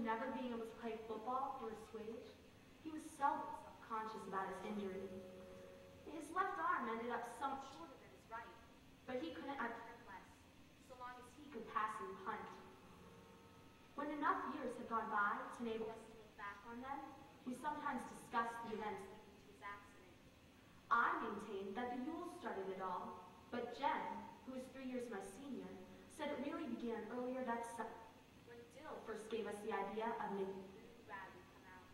never being able to play football or swage, he was seldom self-conscious about his injury. His left arm ended up somewhat shorter than his right, but he couldn't have cared less, so long as he could pass and punt. When enough years had gone by to enable us to look back on them, we sometimes discussed the events leading to his accident. I maintained that the Yules started it all, but Jen, who was 3 years my senior, said it really began earlier that summer, when Dill first gave us the idea of making Blue Rabbit come out.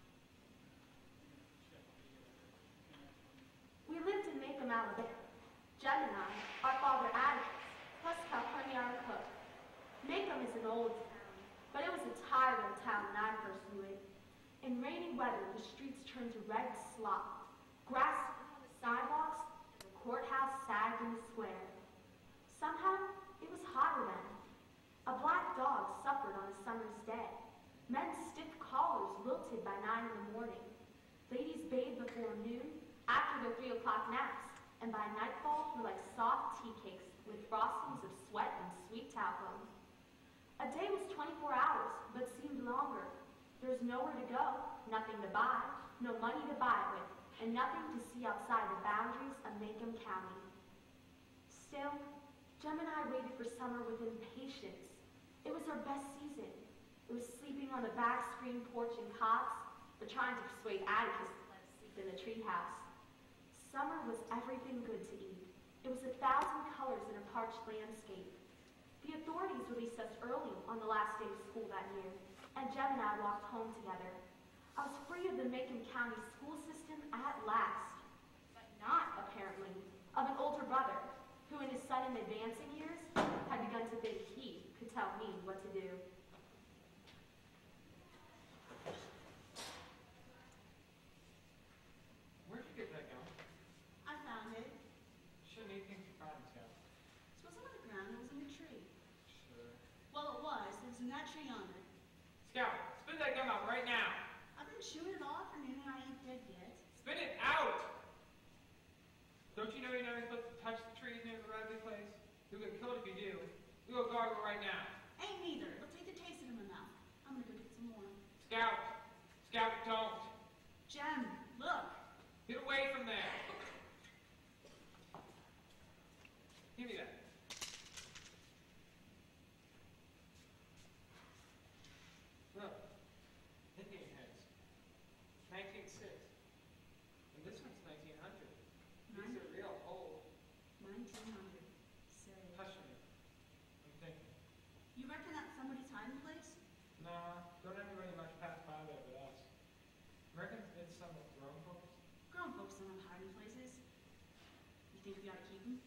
We lived in Macomb, Alabama. Jen and I, our father Atticus, plus Calpurnia our cook. Macomb is an old town, but it was a tired old town when I first knew it. In rainy weather, the streets turned to red slop. Grass grew on the sidewalks, and the courthouse sagged in the square. Somehow, it was hotter then. A black dog suffered on a summer's day. Men's stiff collars wilted by 9 in the morning. Ladies bathed before noon, after their 3 o'clock naps, and by nightfall were like soft tea cakes with frostings of sweat and sweet talcum. A day was 24 hours, but seemed longer. There was nowhere to go, nothing to buy, no money to buy it with, and nothing to see outside the boundaries of Macomb County. Still, Jem and I waited for summer with impatience. It was our best season. It was sleeping on the back screen porch in cots, or trying to persuade Atticus to let us sleep in the treehouse. Summer was everything good to eat. It was 1,000 colors in a parched landscape. The authorities released us early on the last day of school that year, and Jem and I walked home together. I was free of the Macomb County school system at last, but not, apparently, of an older brother, who in his sudden advancing years had begun to think he could tell me what to do. Where'd you get that gun? I found it. Shouldn't need things you find, Scout. It wasn't on the ground, it was in a tree. Sure. Well, it was. It was in that tree yonder. Scout, spit that gun out right now. I've been chewing it all afternoon and I ain't dead yet. Spit it out! Don't you know you're never supposed to touch the trees near the Radley place? You'll get killed if you do. You go guard it right now. Ain't neither. It'll take the taste out of my mouth. I'm gonna go get some more. Scout! Scout, don't! Jem, look! Get away from there! Give me that. Look, Indian heads. 1906. And this one's 1900. These are real old. 1900. Say. Hush me. I'm thinking. You reckon that's somebody's hiding place? Nah, don't anybody much pass by there but us. Reckon it's some of grown folks? Grown folks don't have hiding places. You think we ought to keep them?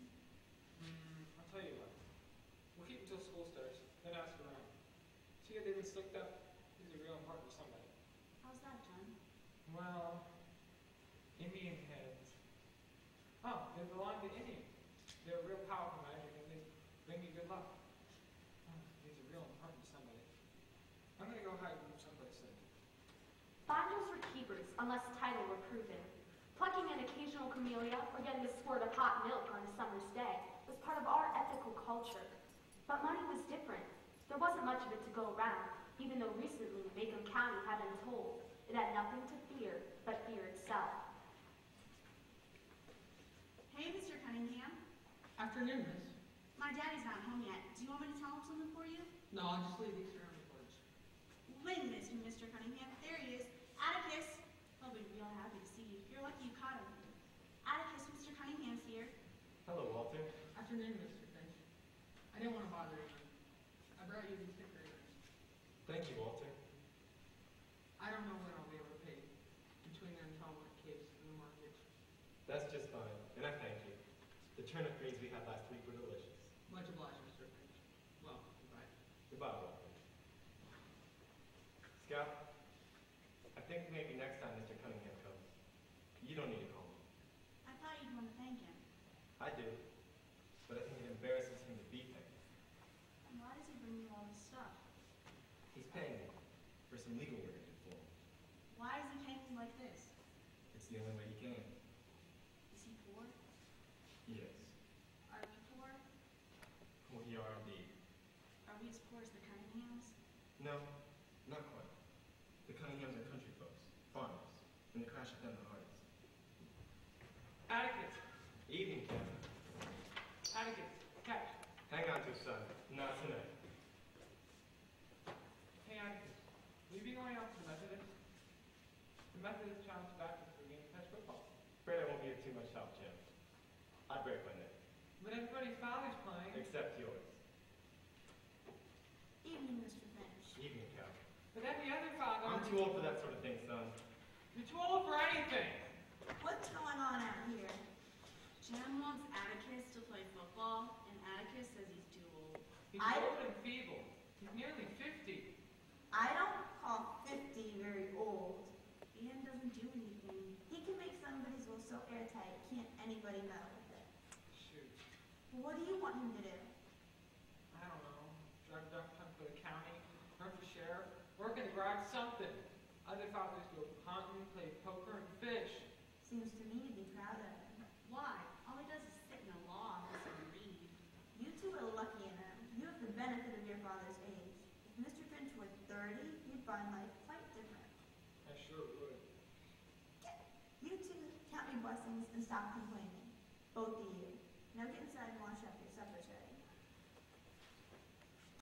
I'll tell you what. We'll keep until school starts, then ask around. See if they've been slicked up. These are real important to somebody. How's that, John? Well, Indian heads. Oh, they belong to Indians. They're real powerful magic and they bring you good luck. Oh, these are real important to somebody. I'm gonna go hide them someplace safe. Banjos were keepers unless title were proven. Plucking an occasional camellia or getting a squirt of hot milk on a summer's day was part of our ethical culture. But money was different. There wasn't much of it to go around, even though recently Macomb County had been told it had nothing to fear but fear itself. Hey, Mr. Cunningham. Afternoon, miss. My daddy's not home yet. Do you want me to tell him something for you? No, I'll just leave these here on the porch. Wait a minute, Mr. Cunningham. There he is. Atticus. Oh, we'd be all happy to see you. You're lucky you caught him. Atticus, Mr. Cunningham's here. Hello, Walter. Afternoon, Mr. Finch. I didn't want to bother you. I brought you these decorators. Thank you, Walter. I don't know when I'll be able to pay between the installment kids and the mortgage. That's just fine, and I thank you. The turnip greens we had last week were delicious. Much obliged, Mr. Finch. Well, goodbye. Goodbye, Walter. Scout, I think maybe next time Mr. Cunningham comes, you don't need to call me. I thought you'd want to thank him. I do, but I think it embarrasses him to be thanked. And why does he bring you all this stuff? He's paying me for some legal work I did for him. Why is he paying you like this? It's the only way he can. Is he poor? Yes. Are we poor? We are indeed. Are we as poor as the Cunninghams? No, not quite. The Cunninghams are country folks, farmers, and the crash hit them the hardest. Atticus. Evening, Captain. Atticus. Catch. Hang on to it, son. Not tonight. Hey, Atticus. Will you be going out to the Methodist? The Methodist challenge Baptist for game catch football. Afraid I won't be of too much help, Jim. I'd break my neck. But everybody's father's playing. Except yours. Evening, Mr. Finch. Evening, Cal. But every other father... I'm too old for that sort of thing, son. You're too old for anything. What's going on out here? Jem wants Atticus to play football, and Atticus says he's too old. He's I- old and feeble. He's nearly 50. I don't call 50 very old. Ian doesn't do anything. He can make somebody's will so airtight, can't anybody meddle with it. Shoot. Well, what do you want him to do? I don't know. Drive a dump truck for the county, run for sheriff, work in the garage, something. Other fathers go hunting, play poker, and fish. Seems to me to be proud of him. Why? All he does is sit in a law and listen to read. You two are lucky enough. You have the benefit of your father's age. If Mr. Finch were 30, you'd find life quite different. I sure would. You two count your blessings and stop complaining. Both of you. Now get inside and wash